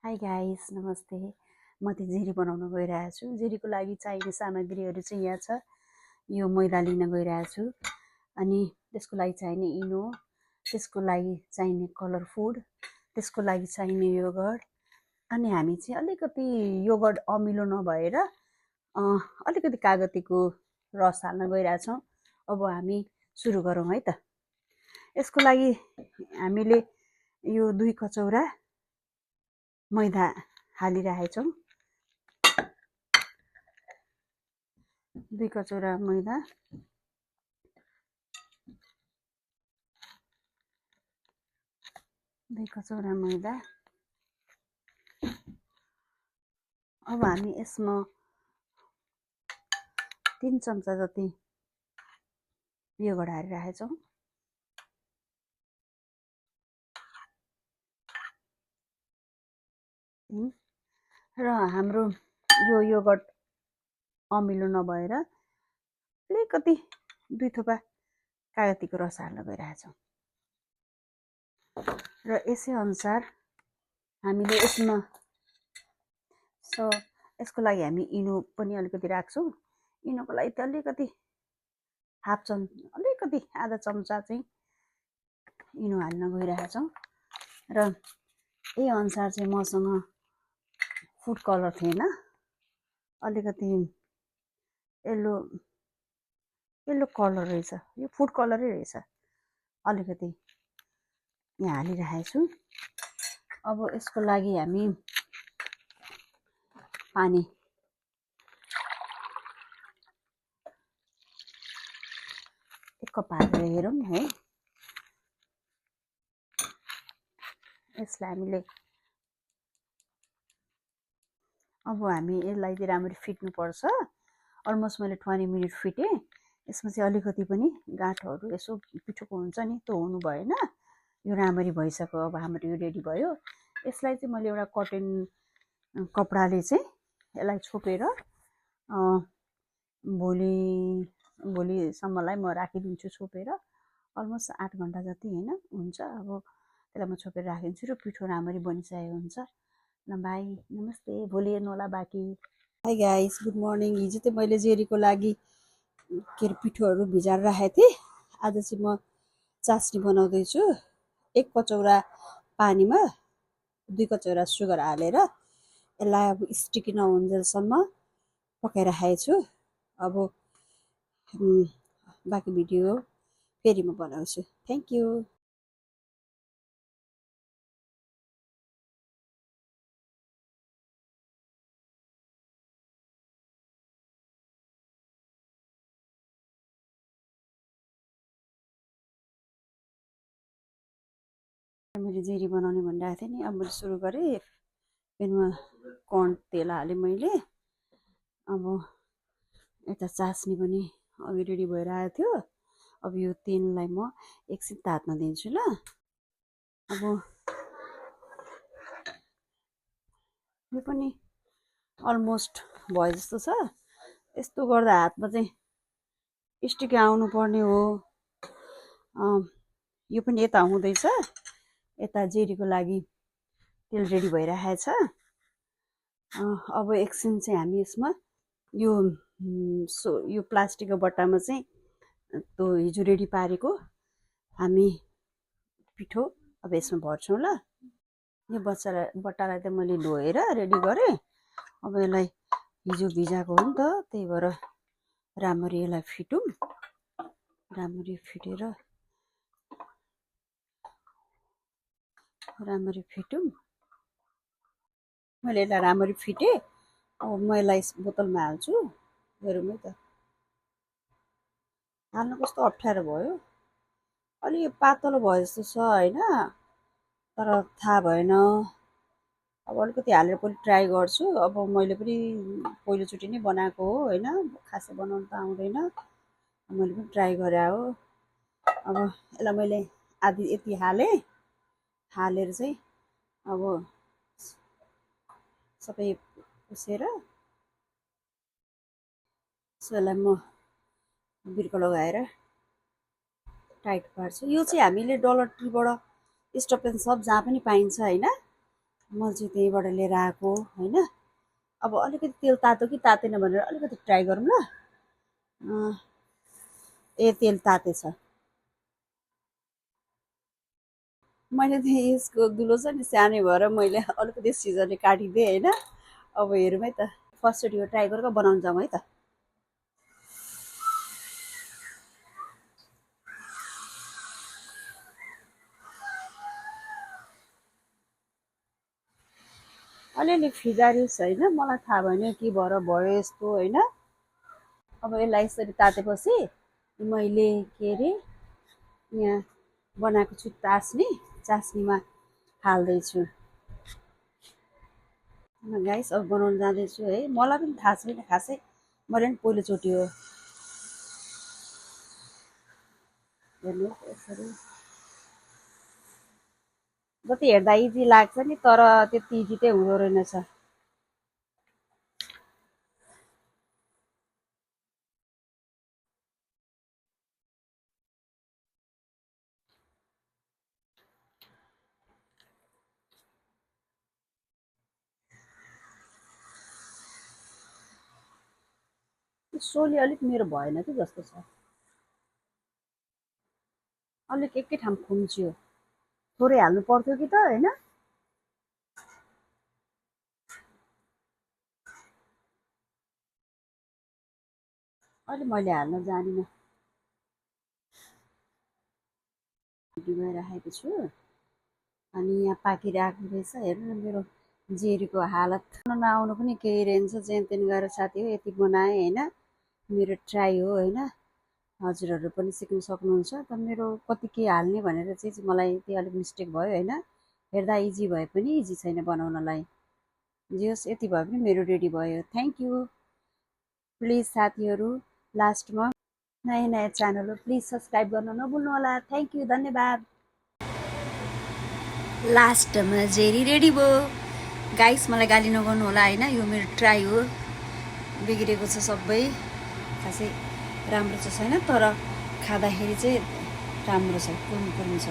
High guys नमस्ते। म चाहिँ जेरी बनाउन गइरहेको छु। जेरीको लागि चाहिने सामग्रीहरू चाहिँ यहाँ छ। यो मैदा लिन गइरहेको छु अनि त्यसको लागि चाहिने इनो, त्यसको लागि चाहिने कलर फुड, त्यसको लागि चाहिने योगर्ट। अनि हामी चाहिँ अलिकति योगर्ट अमिलो नभएर अलिकति कागतीको रस हाल्न गइरहेछौँ। अब हामी सुरु गरौँ है त। यसको लागि हामीले यो 2 कचौरा मैदा हालिरहेछौँ। 2 कचौरा मैदा, 2 कचौरा मैदा। अब हामी यसमा 3 चम्चा जति योगर्ट हालिरहेछौँ। र हाम्रो यो योगर्ट अमिलो नभएर अलिकति 2 थोपा कागतीको रस हाल्न गइरहेछौँ। र यसै अनुसार हामीले यसको लागि हामी इनो पनि अलिकति राख्छौँ। इनोको लागि त अलिकति अलिकति आधा चम्चा चाहिँ इनो हाल्न गइरहेछौँ। र यही अनुसार चाहिँ मसँग फुड कलर थिएन, अलिकति येल्लो कलर रहेछ, यो फुड कलरै रहेछ, अलिकति यहाँ हालिरहेको छु। अब यसको लागि हामी पानी एक कप हालेर हेरौँ है। यसलाई हामीले अब हामी यसलाई चाहिँ राम्ररी फिट्नुपर्छ। अलमोस्ट मैले 20 मिनट फिटेँ। यसमा चाहिँ अलिकति पनि गाँठोहरू यसो पिठोको हुन्छ नि, त्यो हुनु भएन। यो राम्ररी भइसक्यो। अब हाम्रो यो रेडी भयो। यसलाई चाहिँ मैले एउटा कटन कपडाले चाहिँ यसलाई छोपेर भोलिसम्मलाई म राखिदिन्छु छोपेर। अलमोस्ट 8 घन्टा जति होइन हुन्छ। अब त्यसलाई म छोपेर राखिदिन्छु र पिठो राम्ररी बनिसकेको हुन्छ। ल बाई, नमस्ते, भोलि हेर्नु होला बाँकी। High guys, good morning. हिजो चाहिँ मैले जेरीको लागि के अरे पिठोहरू भिजाएर राखेको थिएँ। आज चाहिँ म चास्नी बनाउँदैछु। 1 कचौरा पानीमा 2 कचौरा सुगर हालेर यसलाई अब स्टिकी नहुन्जेलसम्म पकाइराखेको छु। अब बाँकी भिडियो फेरि म बनाउँछु। Thank you. मैले जेरी बनाउने भनिरहेको थिएँ नि, अब मैले सुरु गरेँ। पेनमा कर्न तेल हालेँ मैले। अब यता चास्नी पनि अघि रेडी भएर आएको थियो। अब यो तेललाई म एकछिन तात्न दिन्छु ल। अब यो पनि अलमोस्ट भयो जस्तो छ। यस्तो गर्दा हातमा चाहिँ स्टिकी आउनुपर्ने हो। यो पनि यता हुँदैछ। यता जेरीको लागि तेल रेडी भइरहेको छ। अब एकछिन चाहिँ हामी यसमा यो प्लास्टिकको बट्टामा चाहिँ त्यो हिजो रेडी पारेको हामी पिठो अब यसमा भर्छौँ ल। यो बट्टालाई त मैले धोएर रेडी गरेँ। अब यसलाई हिजो भिजाएको हो नि त, त्यही भएर राम्ररी यसलाई फिटौँ। राम्ररी फिटौँ। मैले यसलाई राम्ररी फिटेँ। अब म यसलाई बोतलमा हाल्छु। हेरौँ है त, हाल्नु कस्तो अप्ठ्यारो भयो। अलि पातलो भयो जस्तो छ होइन, तर थाहा भएन। अब अलिकति हालेर पनि ट्राई गर्छु। अब मैले पनि पहिलोचोटि नै बनाएको हो होइन, खासै बनाउनु त आउँदैन। मैले पनि ट्राई गरे हो। अब यसलाई मैले आधी यति हालेर चाहिँ अब सबै पुसेर यसलाई म बिर्को लगाएर टाइट पार्छु। यो चाहिँ हामीले डलर ट्रीबाट स्टप एन्ड सप जहाँ पनि पाइन्छ होइन, म चाहिँ त्यहीँबाट लिएर आएको होइन। अब अलिकति तेल तातो कि तातेन भनेर अलिकति ट्राई गरौँ ल। ए तेल तातेछ। मैले त यसको दुलो छ नि सानै भएर मैले अलिकति सिजरले काटिदिएँ होइन। अब हेरौँ है त, फर्स्टचोटि यो ट्राई गरेर बनाउनु जाउँ है त। अलिअलि फिजारियोस् होइन, मलाई थाहा भएन के भएर भयो यस्तो होइन। अब यसलाई यसरी तातेपछि मैले के अरे यहाँ बनाएको छु चास्नी, चास्नीमा हाल्दैछु गाइस। अब बनाउनु जाँदैछु है। मलाई पनि थाहा छैन खासै, मैले पनि पहिलोचोटि हो। हेर्नु यसरी जति हेर्दा इजी लाग्छ नि तर त्यति इजी चाहिँ हुँदो रहेनछ। सोली अलिक मेरो भएन कि जस्तो छ, अलिक एकै ठाउँ खुम्च्यो। थोरै हाल्नु पर्थ्यो कि त होइन। अहिले मैले हाल्न जानिनँ। डुबाइराखेको छु अनि यहाँ पाकिरहेको रहेछ। हेर्नु न मेरो जेरीको हालत, नआउनु पनि केही रहन्छ। जेन तेन गरेर साथी हो यति बनाएँ होइन। मेरो ट्राई हो होइन, हजुरहरू पनि सिक्नु सक्नुहुन्छ। त मेरो कति के हाल्ने भनेर चाहिँ मलाई त्यो अलिक मिस्टेक भयो होइन। हेर्दा इजी भए पनि इजी छैन बनाउनलाई। जे होस् यति भए पनि मेरो रेडी भयो। Thank you. प्लिज साथीहरू लास्टमा नयाँ नयाँ च्यानल हो प्लिज सब्सक्राइब गर्न नभुल्नु होला। थ्याङ्क यू, धन्यवाद। लास्टमा जेरी रेडी भयो। गाइस मलाई गाली नगर्नु होला होइन, यो मेरो ट्राई हो। बिग्रेको छ सबै, खासै राम्रो चाहिँ छैन तर खाँदाखेरि चाहिँ राम्रो छ, कुर्नु छ।